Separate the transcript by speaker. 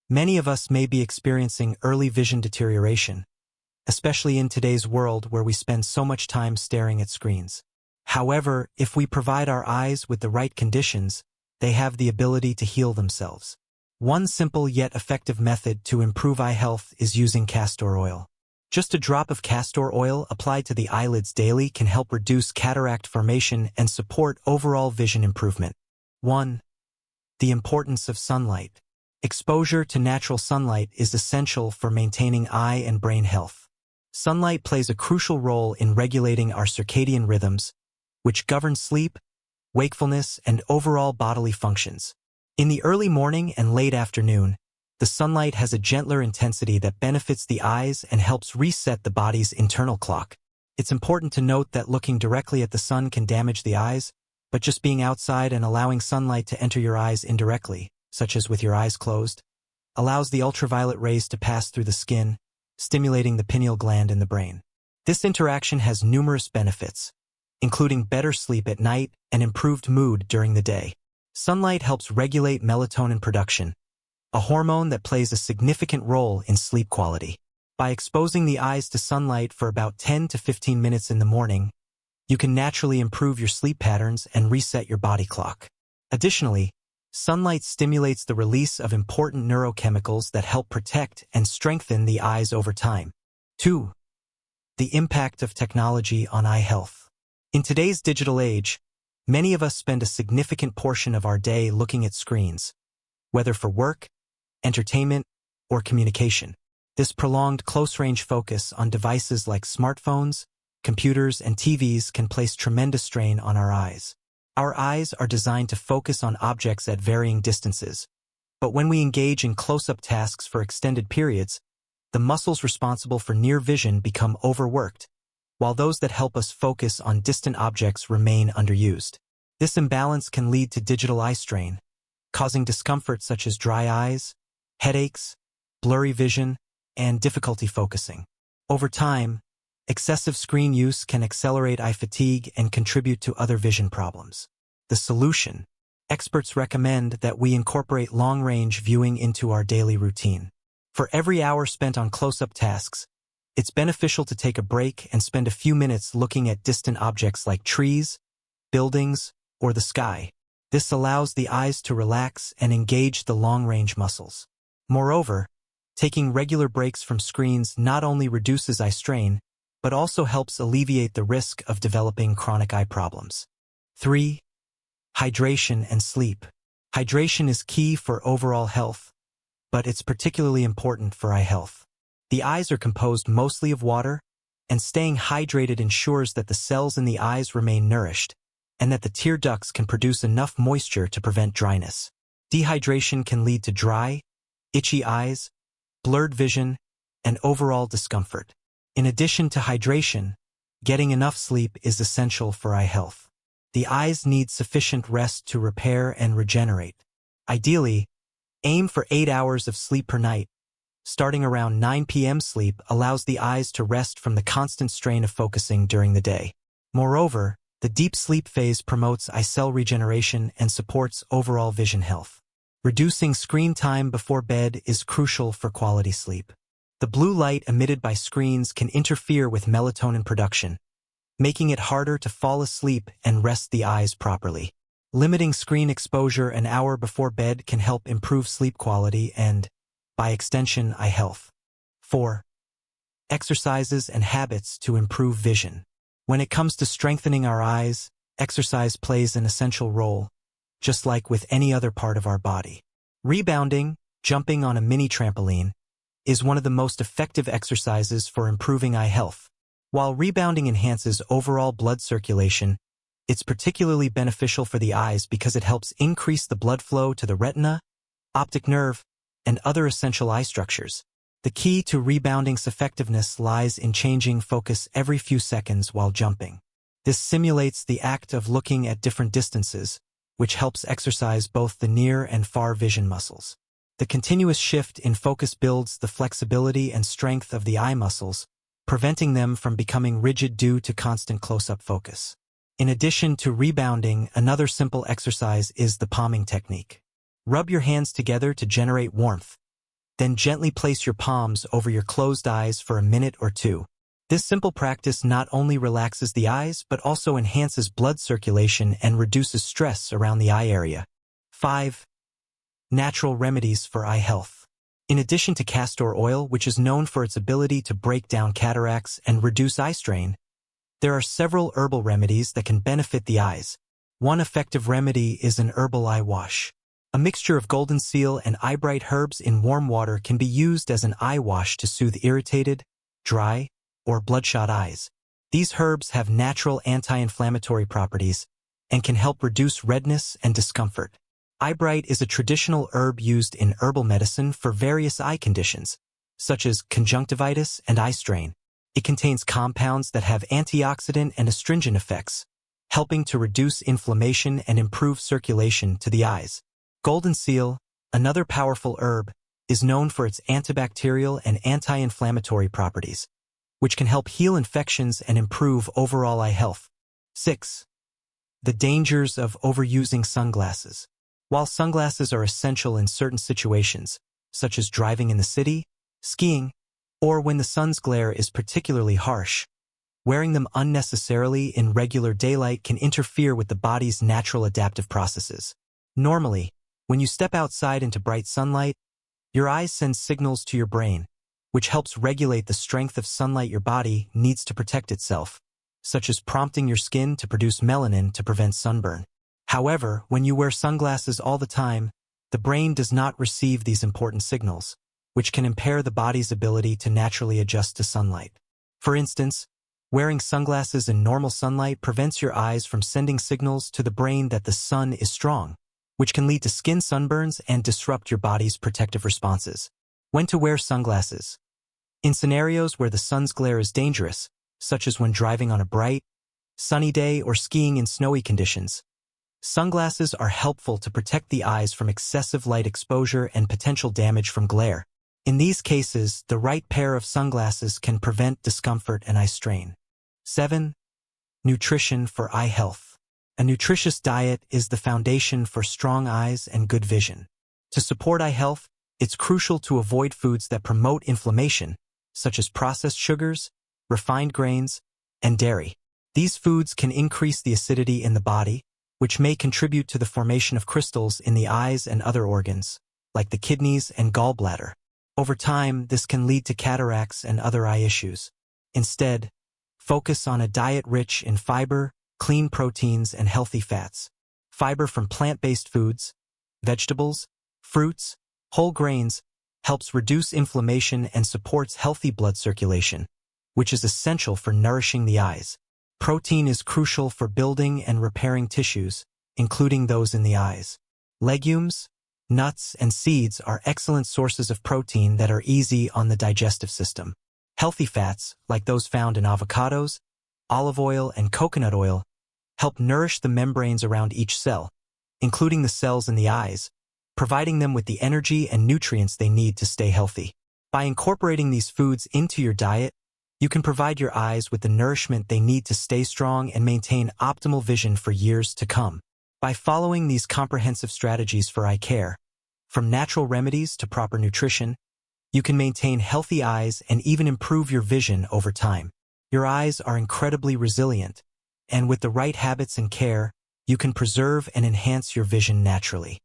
Speaker 1: Many of us may be experiencing early vision deterioration, especially in today's world where we spend so much time staring at screens. However, if we provide our eyes with the right conditions, they have the ability to heal themselves. One simple yet effective method to improve eye health is using castor oil. Just a drop of castor oil applied to the eyelids daily can help reduce cataract formation and support overall vision improvement. 1. The importance of sunlight. Exposure to natural sunlight is essential for maintaining eye and brain health. Sunlight plays a crucial role in regulating our circadian rhythms, which govern sleep, wakefulness, and overall bodily functions. In the early morning and late afternoon, the sunlight has a gentler intensity that benefits the eyes and helps reset the body's internal clock. It's important to note that looking directly at the sun can damage the eyes, but just being outside and allowing sunlight to enter your eyes indirectly, such as with your eyes closed, allows the ultraviolet rays to pass through the skin, stimulating the pineal gland in the brain. This interaction has numerous benefits, including better sleep at night and improved mood during the day. Sunlight helps regulate melatonin production, a hormone that plays a significant role in sleep quality. By exposing the eyes to sunlight for about 10 to 15 minutes in the morning, you can naturally improve your sleep patterns and reset your body clock. Additionally, sunlight stimulates the release of important neurochemicals that help protect and strengthen the eyes over time. 2. The impact of technology on eye health. In today's digital age, many of us spend a significant portion of our day looking at screens, whether for work, entertainment, or communication. This prolonged close-range focus on devices like smartphones, computers, and TVs can place tremendous strain on our eyes. Our eyes are designed to focus on objects at varying distances, but when we engage in close-up tasks for extended periods, the muscles responsible for near vision become overworked, while those that help us focus on distant objects remain underused. This imbalance can lead to digital eye strain, causing discomfort such as dry eyes, headaches, blurry vision, and difficulty focusing. Over time, excessive screen use can accelerate eye fatigue and contribute to other vision problems. The solution: experts recommend that we incorporate long-range viewing into our daily routine. For every hour spent on close-up tasks, it's beneficial to take a break and spend a few minutes looking at distant objects like trees, buildings, or the sky. This allows the eyes to relax and engage the long-range muscles. Moreover, taking regular breaks from screens not only reduces eye strain, but also helps alleviate the risk of developing chronic eye problems. 3. Hydration and sleep. Hydration is key for overall health, but it's particularly important for eye health. The eyes are composed mostly of water, and staying hydrated ensures that the cells in the eyes remain nourished, and that the tear ducts can produce enough moisture to prevent dryness. Dehydration can lead to dry, itchy eyes, blurred vision, and overall discomfort. In addition to hydration, getting enough sleep is essential for eye health. The eyes need sufficient rest to repair and regenerate. Ideally, aim for 8 hours of sleep per night. Starting around 9 p.m. sleep allows the eyes to rest from the constant strain of focusing during the day. Moreover, the deep sleep phase promotes eye cell regeneration and supports overall vision health. Reducing screen time before bed is crucial for quality sleep. The blue light emitted by screens can interfere with melatonin production, making it harder to fall asleep and rest the eyes properly. Limiting screen exposure an hour before bed can help improve sleep quality and, by extension, eye health. 4. Exercises and habits to improve vision. When it comes to strengthening our eyes, exercise plays an essential role, just like with any other part of our body. Rebounding, jumping on a mini trampoline, is one of the most effective exercises for improving eye health. While rebounding enhances overall blood circulation, it's particularly beneficial for the eyes because it helps increase the blood flow to the retina, optic nerve, and other essential eye structures. The key to rebounding's effectiveness lies in changing focus every few seconds while jumping. This simulates the act of looking at different distances, which helps exercise both the near and far vision muscles. The continuous shift in focus builds the flexibility and strength of the eye muscles, preventing them from becoming rigid due to constant close-up focus. In addition to rebounding, another simple exercise is the palming technique. Rub your hands together to generate warmth, Then gently place your palms over your closed eyes for a minute or two. This simple practice not only relaxes the eyes but also enhances blood circulation and reduces stress around the eye area. 5. Natural remedies for eye health. In addition to castor oil, which is known for its ability to break down cataracts and reduce eye strain, there are several herbal remedies that can benefit the eyes. One effective remedy is an herbal eye wash. A mixture of golden seal and eyebright herbs in warm water can be used as an eye wash to soothe irritated, dry, or bloodshot eyes. These herbs have natural anti-inflammatory properties and can help reduce redness and discomfort. Eyebright is a traditional herb used in herbal medicine for various eye conditions, such as conjunctivitis and eye strain. It contains compounds that have antioxidant and astringent effects, helping to reduce inflammation and improve circulation to the eyes. Golden seal, another powerful herb, is known for its antibacterial and anti-inflammatory properties, which can help heal infections and improve overall eye health. 6. The dangers of overusing sunglasses. While sunglasses are essential in certain situations, such as driving in the city, skiing, or when the sun's glare is particularly harsh, wearing them unnecessarily in regular daylight can interfere with the body's natural adaptive processes. Normally, when you step outside into bright sunlight, your eyes send signals to your brain, which helps regulate the strength of sunlight your body needs to protect itself, such as prompting your skin to produce melanin to prevent sunburn. However, when you wear sunglasses all the time, the brain does not receive these important signals, which can impair the body's ability to naturally adjust to sunlight. For instance, wearing sunglasses in normal sunlight prevents your eyes from sending signals to the brain that the sun is strong, which can lead to skin sunburns and disrupt your body's protective responses. When to wear sunglasses. In scenarios where the sun's glare is dangerous, such as when driving on a bright, sunny day or skiing in snowy conditions, sunglasses are helpful to protect the eyes from excessive light exposure and potential damage from glare. In these cases, the right pair of sunglasses can prevent discomfort and eye strain. 7. Nutrition for eye health. A nutritious diet is the foundation for strong eyes and good vision. To support eye health, it's crucial to avoid foods that promote inflammation, such as processed sugars, refined grains, and dairy. These foods can increase the acidity in the body, which may contribute to the formation of crystals in the eyes and other organs, like the kidneys and gallbladder. Over time, this can lead to cataracts and other eye issues. Instead, focus on a diet rich in fiber, clean proteins, and healthy fats. Fiber from plant-based foods, vegetables, fruits, whole grains, helps reduce inflammation and supports healthy blood circulation, which is essential for nourishing the eyes. Protein is crucial for building and repairing tissues, including those in the eyes. Legumes, nuts, and seeds are excellent sources of protein that are easy on the digestive system. Healthy fats, like those found in avocados, olive oil, and coconut oil, help nourish the membranes around each cell, including the cells in the eyes, providing them with the energy and nutrients they need to stay healthy. By incorporating these foods into your diet, you can provide your eyes with the nourishment they need to stay strong and maintain optimal vision for years to come. By following these comprehensive strategies for eye care, from natural remedies to proper nutrition, you can maintain healthy eyes and even improve your vision over time. Your eyes are incredibly resilient, and with the right habits and care, you can preserve and enhance your vision naturally.